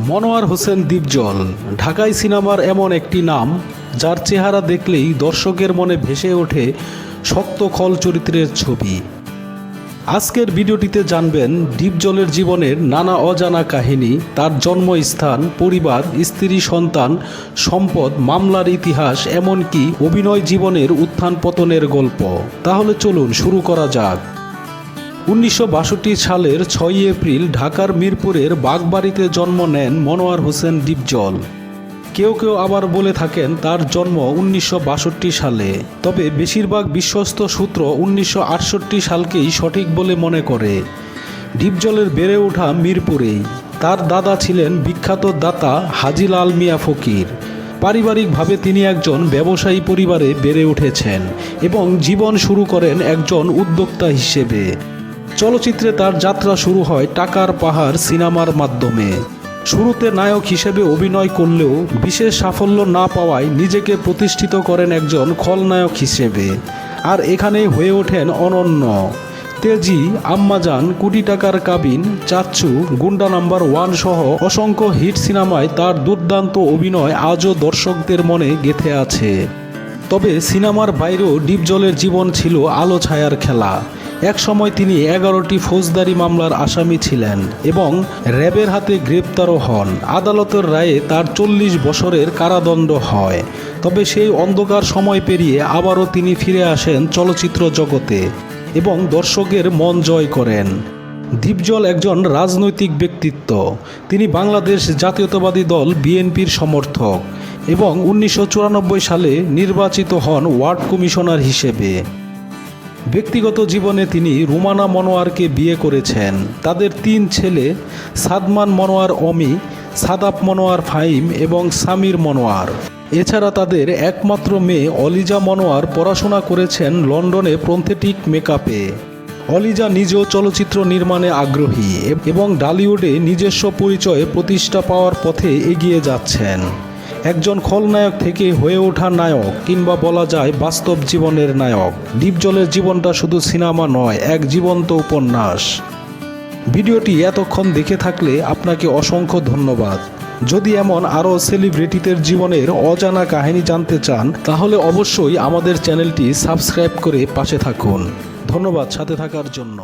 মনোয়ার হোসেন ডিপজল ঢাকাই সিনেমার এমন একটি নাম যার চেহারা দেখলেই দর্শকের মনে ভেসে ওঠে শক্ত খল চরিত্রের ছবি। আজকের ভিডিওটিতে জানবেন ডিপজলের জীবনের নানা অজানা কাহিনী, তার জন্মস্থান, পরিবার, স্ত্রী, সন্তান, সম্পদ, মামলার ইতিহাস, এমনকি অভিনয় জীবনের উত্থান পতনের গল্প। তাহলে চলুন শুরু করা যাক। 1962 সালের 6 এপ্রিল ঢাকার মিরপুরের বাগবাড়িতে জন্ম নেন মনোয়ার হোসেন ডিপজল। কেউ কেউ আবার বলে থাকেন তার জন্ম 1962 সালে, তবে বেশিরভাগ বিশ্বস্ত সূত্র 1968 সালকেই সঠিক বলে মনে করে। ডিপজলের বেড়ে ওঠা মিরপুরেই। তার দাদা ছিলেন বিখ্যাত দাতা হাজী লাল মিয়া ফকির। পারিবারিকভাবে তিনি একজন ব্যবসায়ী পরিবারে বেড়ে উঠেছেন এবং জীবন শুরু করেন একজন উদ্যোক্তা হিসেবে। চলচ্চিত্রে তার যাত্রা শুরু হয় টাকার পাহাড় সিনেমার মাধ্যমে। শুরুতে নায়ক হিসেবে অভিনয় করলেও বিশেষ সাফল্য না পাওয়ায় নিজেকে প্রতিষ্ঠিত করেন একজন খলনায়ক হিসেবে। আর এখানেই হয়ে ওঠেন অনন্য। তেজি, আম্মাজান, কোটি টাকার কাবিন, চাচ্চু, গুন্ডা নাম্বার 1 সহ অসংখ্য হিট সিনেমায় তার দুর্দান্ত অভিনয় আজও দর্শকদের মনে গেঁথে আছে। তবে সিনেমার বাইরেও ডিপজলের জীবন ছিল আলো ছায়ার খেলা। এক সময় তিনি 11টি ফৌজদারি মামলার আসামি ছিলেন এবং র্যাবের হাতে গ্রেপ্তারও হন। আদালতের রায়ে তার 40 বছরের কারাদণ্ড হয়। তবে সেই অন্ধকার সময় পেরিয়ে আবারও তিনি ফিরে আসেন চলচ্চিত্র জগতে এবং দর্শকের মন জয় করেন। ডিপজল একজন রাজনৈতিক ব্যক্তিত্ব। তিনি বাংলাদেশ জাতীয়তাবাদী দল বিএনপির সমর্থক এবং 1994 সালে নির্বাচিত হন ওয়ার্ড কমিশনার হিসেবে। ব্যক্তিগত জীবনে তিনি রুমানা মনোয়ারকে বিয়ে করেছেন। তাদের 3 ছেলে, সাদমান মনোয়ার অমি, সাদাব মনোয়ার ফাহিম এবং সামির মনোয়ার। এছাড়া তাদের একমাত্র মেয়ে অলিজা মনোয়ার পড়াশোনা করেছেন লন্ডনে প্রস্থেটিক মেকআপে। অলিজা নিজেও চলচ্চিত্র নির্মাণে আগ্রহী এবং ঢালিউডে নিজস্ব পরিচয়ে প্রতিষ্ঠা পাওয়ার পথে এগিয়ে যাচ্ছেন। একজন খলনায়ক থেকে হয়ে ওঠা নায়ক, কিংবা বলা যায় বাস্তব জীবনের নায়ক। ডিপজলের জীবনটা শুধু সিনেমা নয়, এক জীবন্ত উপন্যাস। ভিডিওটি এতক্ষণ দেখে থাকলে আপনাকে অসংখ্য ধন্যবাদ। যদি এমন আরও সেলিব্রিটিদের জীবনের অজানা কাহিনী জানতে চান তাহলে অবশ্যই আমাদের চ্যানেলটি সাবস্ক্রাইব করে পাশে থাকুন। ধন্যবাদ সাথে থাকার জন্য।